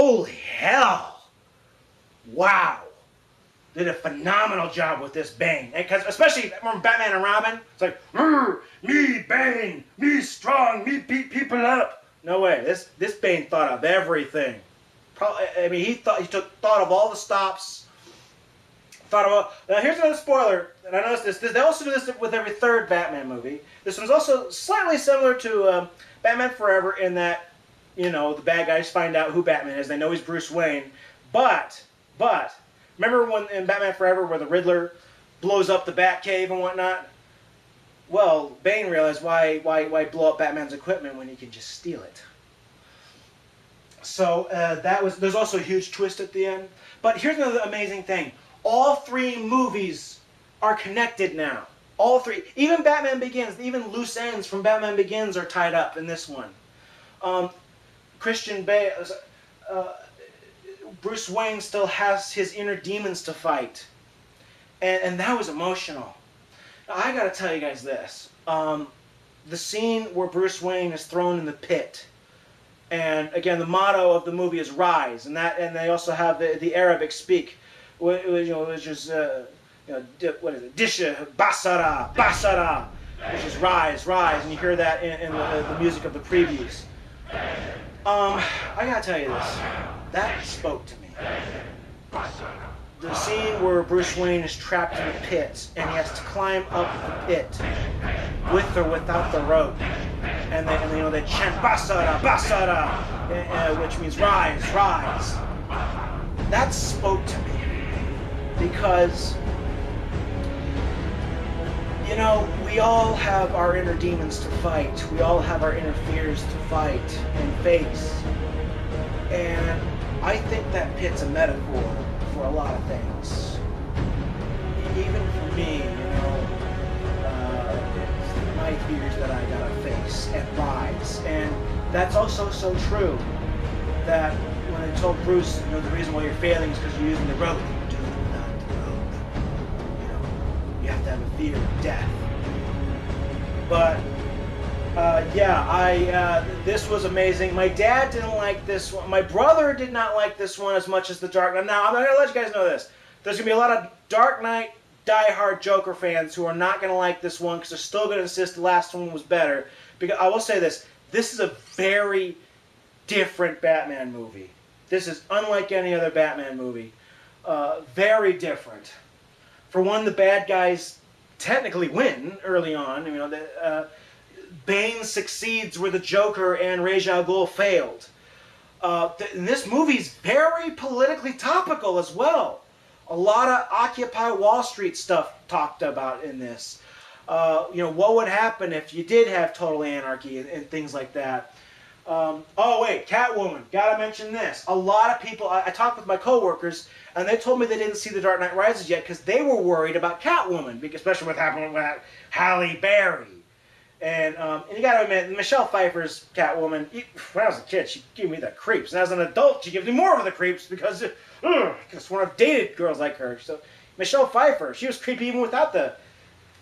holy hell. Wow. Did a phenomenal job with this Bane. Because especially, remember Batman and Robin? It's like, me Bane, me strong, me beat people up. No way. This Bane thought of everything. Probably, I mean, he thought of all the stops. Now here's another spoiler, and I noticed this. They also do this with every third Batman movie. This one's also slightly similar to Batman Forever in that, you know, the bad guys find out who Batman is. They know he's Bruce Wayne. But, remember when in Batman Forever where the Riddler blows up the Batcave and whatnot? Well, Bane realized why blow up Batman's equipment when he could just steal it. So there's also a huge twist at the end. But here's another amazing thing. All three movies are connected now. All three. Even Batman Begins, even loose ends from Batman Begins are tied up in this one. Christian Bale, Bruce Wayne still has his inner demons to fight. And that was emotional. Now, I gotta tell you guys this. The scene where Bruce Wayne is thrown in the pit. And again, the motto of the movie is "Rise," and they also have the Arabic speak, which is what is it? Disha Basara Basara, which is rise, rise, and you hear that in the music of the previews. I gotta tell you this, that spoke to me. The scene where Bruce Wayne is trapped in the pit and he has to climb up the pit with or without the rope, and they chant Basara, Basara, which means rise, rise. That spoke to me because, you know, we all have our inner demons to fight. We all have our inner fears to fight and face, and I think that pit's a metaphor for a lot of things. Even for me, my fears that I gotta face and rise. And that's also so true that when I told Bruce, the reason why you're failing is because you're using the rope. Do it without the rope. You have to have a fear of death. But this was amazing. My dad didn't like this one. My brother did not like this one as much as The Dark Knight. Now, I'm going to let you guys know this. There's going to be a lot of Dark Knight die-hard Joker fans who are not going to like this one because they're still going to insist the last one was better. Because I will say this. This is a very different Batman movie. This is unlike any other Batman movie. Very different. For one, the bad guys technically win early on. Bane succeeds where the Joker and Ra's al Ghul failed. This movie's very politically topical as well. A lot of Occupy Wall Street stuff talked about in this. What would happen if you did have total anarchy and things like that. Oh wait, Catwoman. Gotta mention this. A lot of people, I talked with my coworkers, and they told me they didn't see The Dark Knight Rises yet because they were worried about Catwoman, especially what happened with Halle Berry. And you gotta admit, Michelle Pfeiffer's Catwoman, when I was a kid, she gave me the creeps. And as an adult, she gives me more of the creeps because when I've dated girls like her. So Michelle Pfeiffer, she was creepy even without the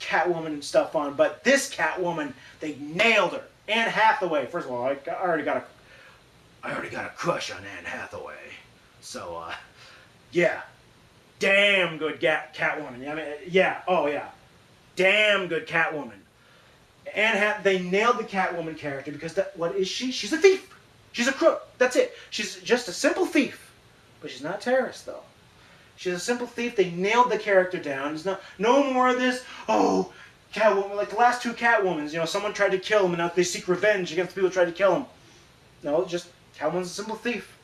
Catwoman stuff on. But this Catwoman, they nailed her. Anne Hathaway, first of all, I already got a crush on Anne Hathaway. So, yeah. Damn good Catwoman. Damn good Catwoman. They nailed the Catwoman character because what is she? She's a thief. She's a crook. That's it. She's just a simple thief. But she's not a terrorist, though. She's a simple thief. They nailed the character down. There's no more of this, Catwoman, like the last two Catwomans, someone tried to kill him and now they seek revenge against the people who tried to kill him. No, just Catwoman's a simple thief.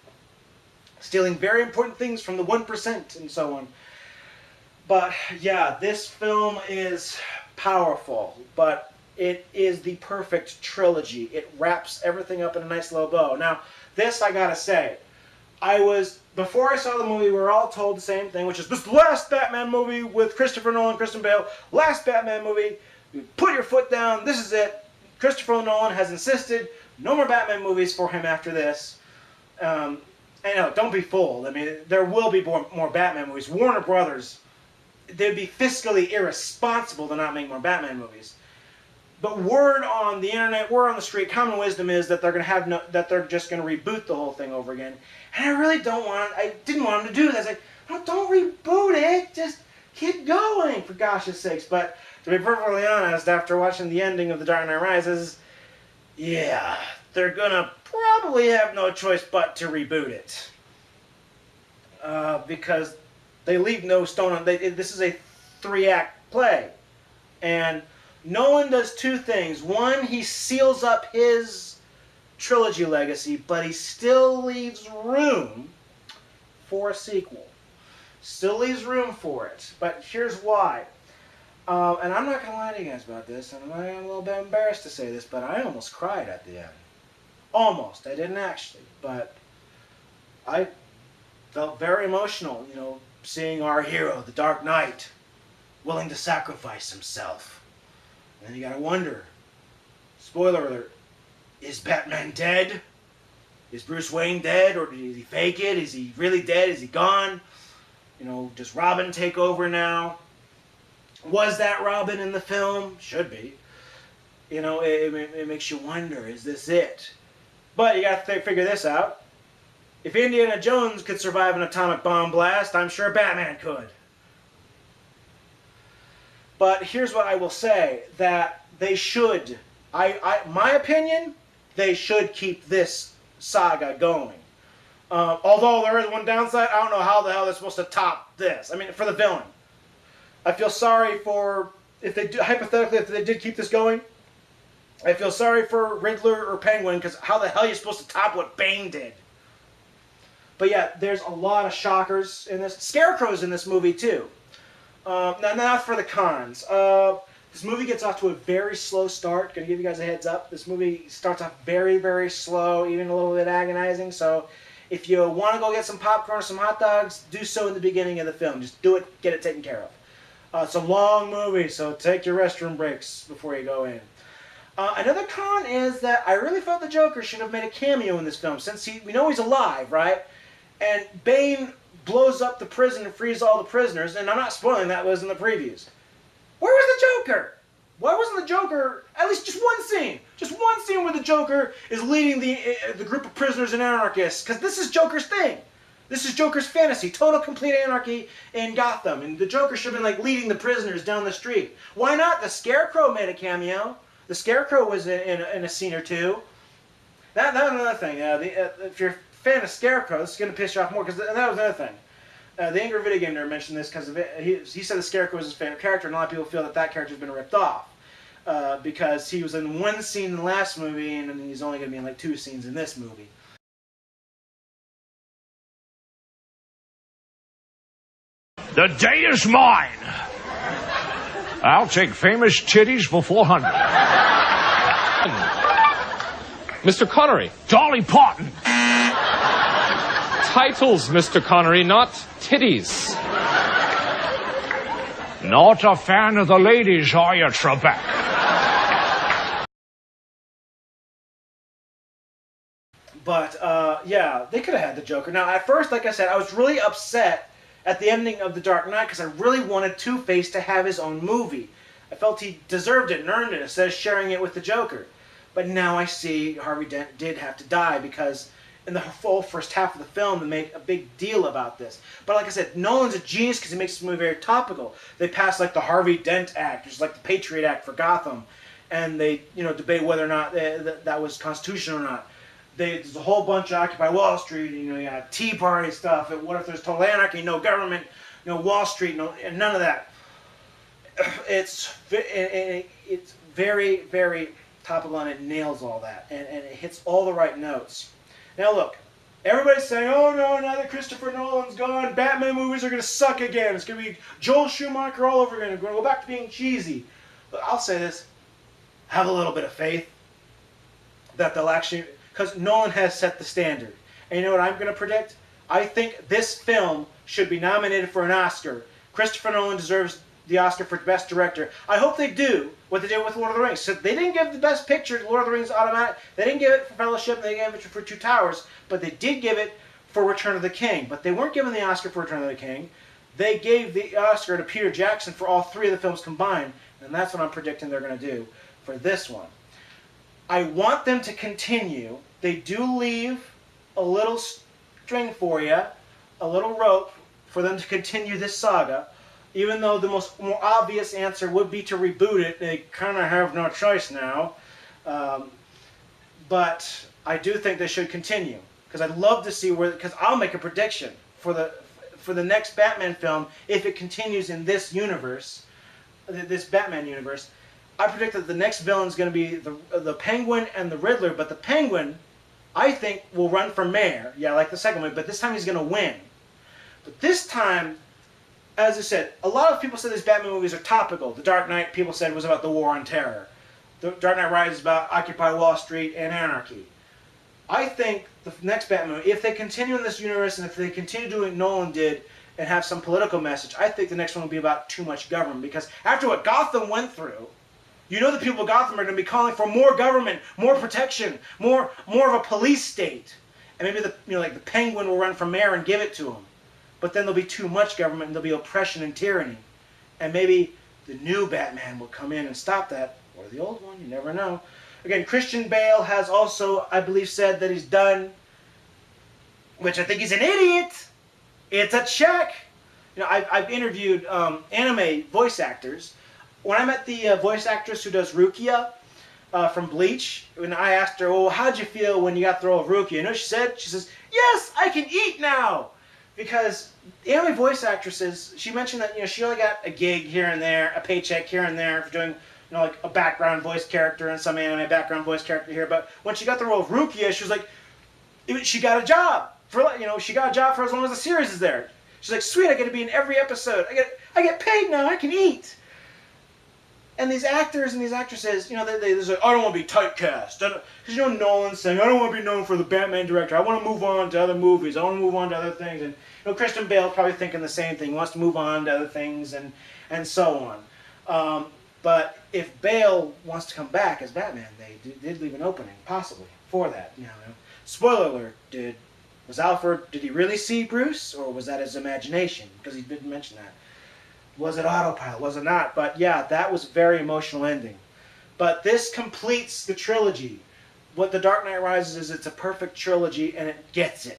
Stealing very important things from the 1% and so on. But, yeah, this film is powerful, but it is the perfect trilogy. It wraps everything up in a nice little bow. Now, this I gotta say, before I saw the movie, we were all told the same thing, which is this is the last Batman movie with Christopher Nolan, Christian Bale. Last Batman movie. Put your foot down. This is it. Christopher Nolan has insisted no more Batman movies for him after this. Don't be fooled. I mean, there will be more Batman movies. Warner Brothers, they'd be fiscally irresponsible to not make more Batman movies. But word on the internet, word on the street, common wisdom is that they're going to have that they're just going to reboot the whole thing over again. And I really don't want. I didn't want them to do this. Like, no, don't reboot it. Just keep going, for gosh's sakes. But to be perfectly honest, after watching the ending of The Dark Knight Rises, yeah, they're gonna probably have no choice but to reboot it. Because they leave no stone on. This is a 3-act play, and Nolan does two things. One, he seals up his trilogy legacy, but he still leaves room for a sequel. Still leaves room for it. But here's why. And I'm not going to lie to you guys about this, and I'm a little bit embarrassed to say this, but I almost cried at the end. Almost. I didn't actually, but I felt very emotional, you know, seeing our hero, the Dark Knight, willing to sacrifice himself. And then you gotta wonder, spoiler alert, is Batman dead? Is Bruce Wayne dead, or did he fake it? Is he really dead? Is he gone? You know, does Robin take over now? Was that Robin in the film? Should be. You know, it makes you wonder, is this it? But you gotta figure this out. If Indiana Jones could survive an atomic bomb blast, I'm sure Batman could. But here's what I will say, that they should, my opinion, they should keep this saga going. Although there is one downside, I don't know how the hell they're supposed to top this. I mean, for the villain. I feel sorry for, if they do, hypothetically, if they did keep this going, I feel sorry for Riddler or Penguin, because how the hell are you supposed to top what Bane did? But yeah, there's a lot of shockers in this. Scarecrow's in this movie too. Now for the cons. This movie gets off to a very slow start. Gonna give you guys a heads up. This movie starts off very, very slow, even a little bit agonizing. So if you want to go get some popcorn or some hot dogs, do so in the beginning of the film. Just do it, get it taken care of. It's a long movie, so take your restroom breaks before you go in. Another con is that I really felt the Joker should have made a cameo in this film, since we know he's alive, right? And Bane blows up the prison and frees all the prisoners, and I'm not spoiling that, was in the previews. Where was the Joker? Why wasn't the Joker, at least just one scene? Just one scene where the Joker is leading the group of prisoners and anarchists, because this is Joker's thing. This is Joker's fantasy, total complete anarchy in Gotham, and the Joker should have been like leading the prisoners down the street. Why not? The Scarecrow made a cameo. The Scarecrow was in a scene or two. That was another thing. If you're a fan of Scarecrow, this is going to piss you off more, because that was another thing. The Angry Video Game Nerd mentioned this because he said the Scarecrow was his favorite character, and a lot of people feel that character's been ripped off. Because he was in one scene in the last movie, and then he's only going to be in like 2 scenes in this movie. The day is mine. I'll take famous titties for 400. Mr. Connery. Dolly Parton. Titles, Mr. Connery, not titties. Not a fan of the ladies, are you, Trebek? But, yeah, they could have had the Joker. Now, at first, like I said, I was really upset at the ending of The Dark Knight because I really wanted Two-Face to have his own movie. I felt he deserved it and earned it instead of sharing it with the Joker. But now I see Harvey Dent did have to die because in the full first half of the film they make a big deal about this. But like I said, Nolan's a genius because he makes this movie very topical. They passed like the Harvey Dent Act, which is like the Patriot Act for Gotham, and they debate whether or not that was constitutional or not. There's a whole bunch of Occupy Wall Street, you got Tea Party stuff. And what if there's total anarchy, no government, no Wall Street, and none of that. It's very, very topical, and it nails all that, and it hits all the right notes. Now look, everybody's saying, oh no, now that Christopher Nolan's gone, Batman movies are going to suck again. It's going to be Joel Schumacher all over again. We're going to go back to being cheesy. But I'll say this, have a little bit of faith that they'll actually, because Nolan has set the standard. And you know what I'm going to predict? I think this film should be nominated for an Oscar. Christopher Nolan deserves the Oscar for Best Director. I hope they do what they did with Lord of the Rings. So they didn't give the Best Picture to Lord of the Rings automatic. They didn't give it for Fellowship, and they gave it for Two Towers, but they did give it for Return of the King. But they weren't given the Oscar for Return of the King. They gave the Oscar to Peter Jackson for all 3 of the films combined, and that's what I'm predicting they're going to do. for this one. I want them to continue. They do leave a little string for you, a little rope for them to continue this saga, even though the more obvious answer would be to reboot it. They kind of have no choice now. But I do think they should continue, because I'd love to see because I'll make a prediction for the next Batman film if it continues in this universe, this Batman universe. I predict that the next villain is going to be the Penguin and the Riddler, but the Penguin, I think, will run for mayor. Yeah, like the second one, but this time he's going to win. But this time, as I said, a lot of people said these Batman movies are topical. The Dark Knight, people said, was about the war on terror. The Dark Knight Rises is about Occupy Wall Street and anarchy. I think the next Batman movie, if they continue in this universe and if they continue doing what Nolan did and have some political message, I think the next one will be about too much government. Because after what Gotham went through, you know the people of Gotham are going to be calling for more government, more protection, more of a police state. And maybe like the Penguin will run for mayor and give it to him. But then there'll be too much government and there'll be oppression and tyranny. And maybe the new Batman will come in and stop that. Or the old one, you never know. Again, Christian Bale has also, I believe, said that he's done, which I think he's an idiot. It's a check. You know, I've interviewed anime voice actors. When I met the voice actress who does Rukia from Bleach, when I asked her, well, how'd you feel when you got the role of Rukia? You know what she said? She says, yes, I can eat now. Because anime voice actresses, she mentioned that, you know, she only got a gig here and there, a paycheck here and there for doing, you know, like a background voice character and some anime background voice character here. But when she got the role of Rukia, she was like, she got a job for, you know, she got a job for as long as the series is there. She's like, sweet, I get to be in every episode. I get paid now. I can eat. And these actors and these actresses, you know, they're like, I don't want to be typecast. Because, you know, Nolan's saying, I don't want to be known for the Batman director. I want to move on to other movies. I want to move on to other things. And, you know, Christian Bale's probably thinking the same thing. He wants to move on to other things and so on. But if Bale wants to come back as Batman, they did leave an opening, possibly, for that. You know, spoiler alert, did he really see Bruce? Or was that his imagination? Because he didn't mention that. Was it autopilot? Was it not? But yeah, that was a very emotional ending. But this completes the trilogy. What The Dark Knight Rises is, it's a perfect trilogy, and it gets it.